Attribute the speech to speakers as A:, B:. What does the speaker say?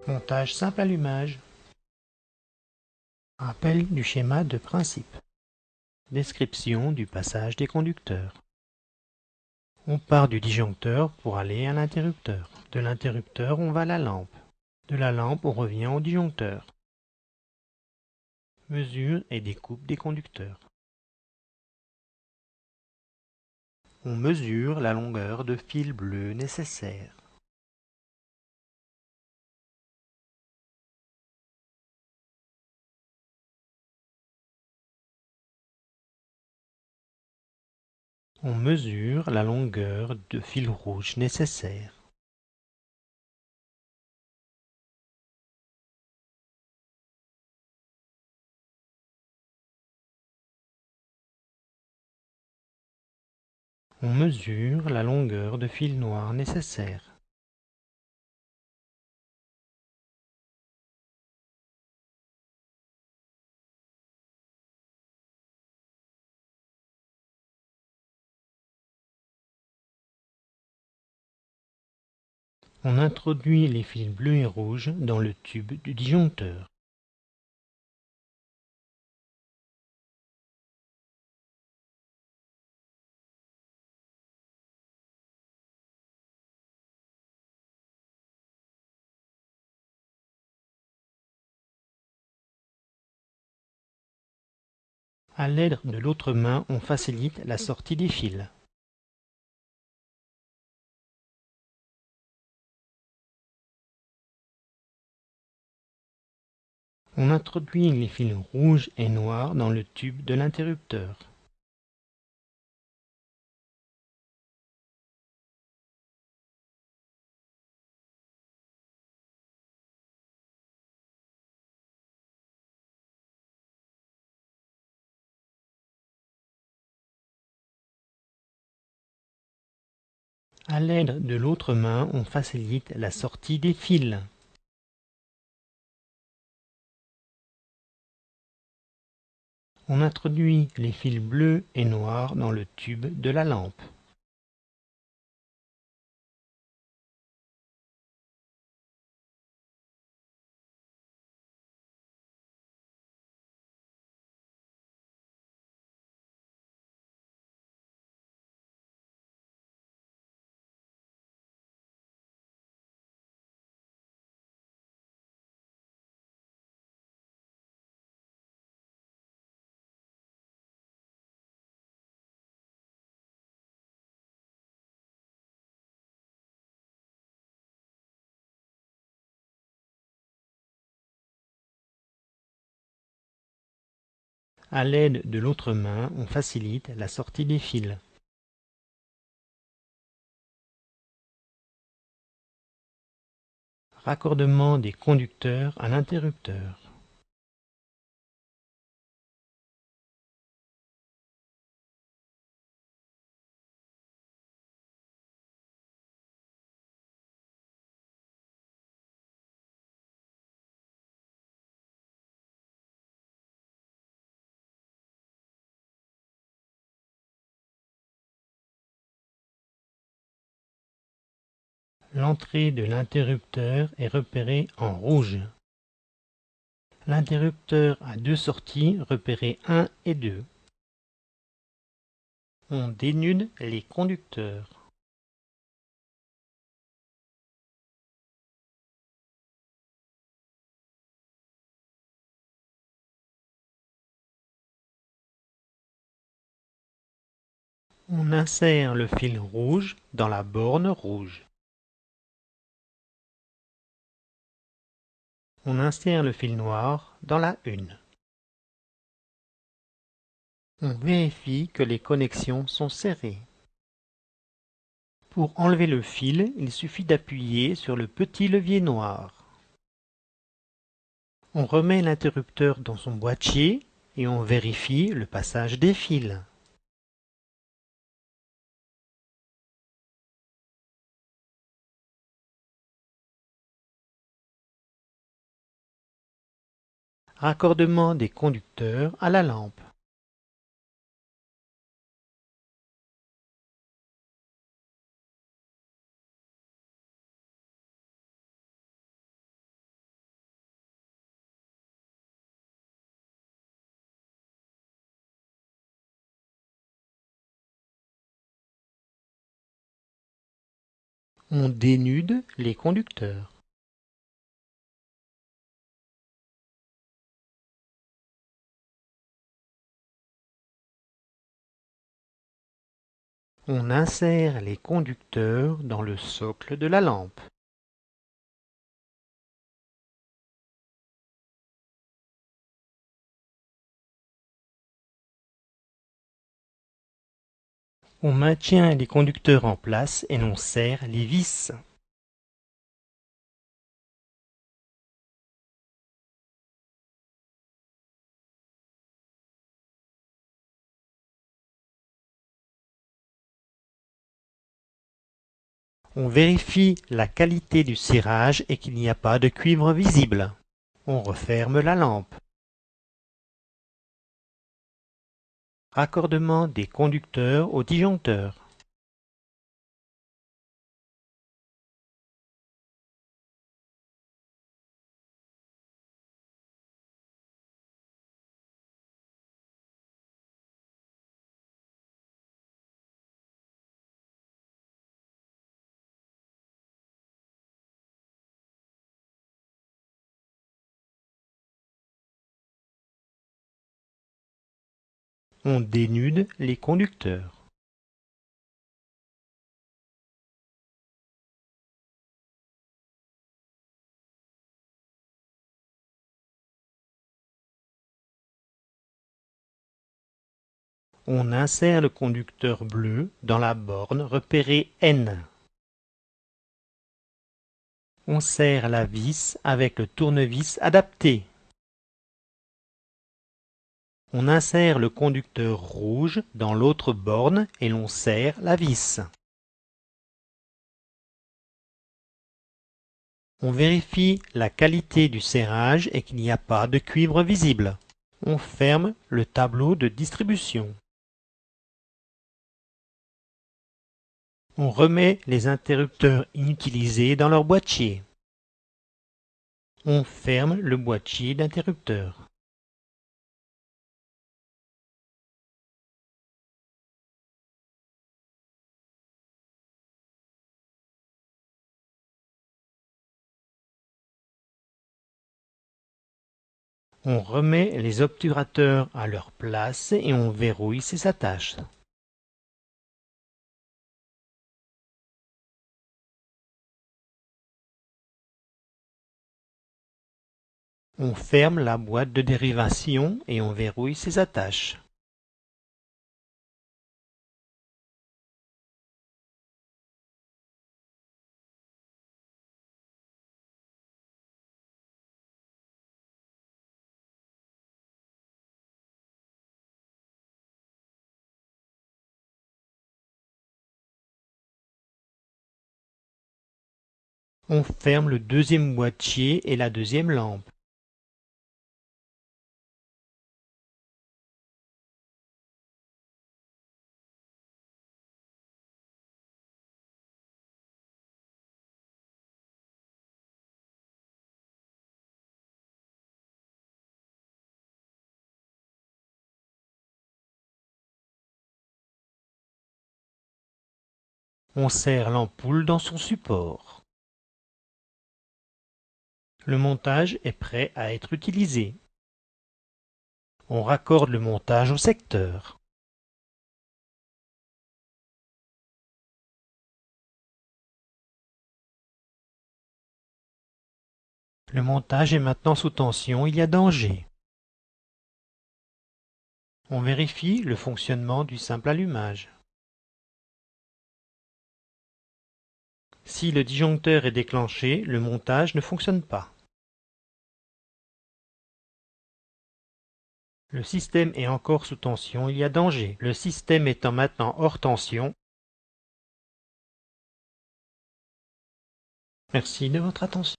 A: Montage simple allumage. Rappel du schéma de principe. Description du passage des conducteurs. On part du disjoncteur pour aller à l'interrupteur. De l'interrupteur, on va à la lampe. De la lampe, on revient au disjoncteur. Mesure et découpe des conducteurs. On mesure la longueur de fil bleu nécessaire. On mesure la longueur de fil rouge nécessaire. On mesure la longueur de fil noir nécessaire. On introduit les fils bleus et rouges dans le tube du disjoncteur. À l'aide de l'autre main, on facilite la sortie des fils. On introduit les fils rouges et noirs dans le tube de l'interrupteur. À l'aide de l'autre main, on facilite la sortie des fils. On introduit les fils bleus et noirs dans le tube de la lampe. À l'aide de l'autre main, on facilite la sortie des fils. Raccordement des conducteurs à l'interrupteur. L'entrée de l'interrupteur est repérée en rouge. L'interrupteur a deux sorties repérées 1 et 2. On dénude les conducteurs. On insère le fil rouge dans la borne rouge. On insère le fil noir dans la 1. On vérifie que les connexions sont serrées. Pour enlever le fil, il suffit d'appuyer sur le petit levier noir. On remet l'interrupteur dans son boîtier et on vérifie le passage des fils. Raccordement des conducteurs à la lampe. On dénude les conducteurs. On insère les conducteurs dans le socle de la lampe. On maintient les conducteurs en place et on serre les vis. On vérifie la qualité du serrage et qu'il n'y a pas de cuivre visible. On referme la lampe. Raccordement des conducteurs au disjoncteur. On dénude les conducteurs. On insère le conducteur bleu dans la borne repérée N. On serre la vis avec le tournevis adapté. On insère le conducteur rouge dans l'autre borne et l'on serre la vis. On vérifie la qualité du serrage et qu'il n'y a pas de cuivre visible. On ferme le tableau de distribution. On remet les interrupteurs inutilisés dans leur boîtier. On ferme le boîtier d'interrupteurs. On remet les obturateurs à leur place et on verrouille ces attaches. On ferme la boîte de dérivation et on verrouille ses attaches. On ferme le deuxième boîtier et la deuxième lampe. On serre l'ampoule dans son support. Le montage est prêt à être utilisé. On raccorde le montage au secteur. Le montage est maintenant sous tension, il y a danger. On vérifie le fonctionnement du simple allumage. Si le disjoncteur est déclenché, le montage ne fonctionne pas. Le système est encore sous tension, il y a danger. Le système étant maintenant hors tension. Merci de votre attention.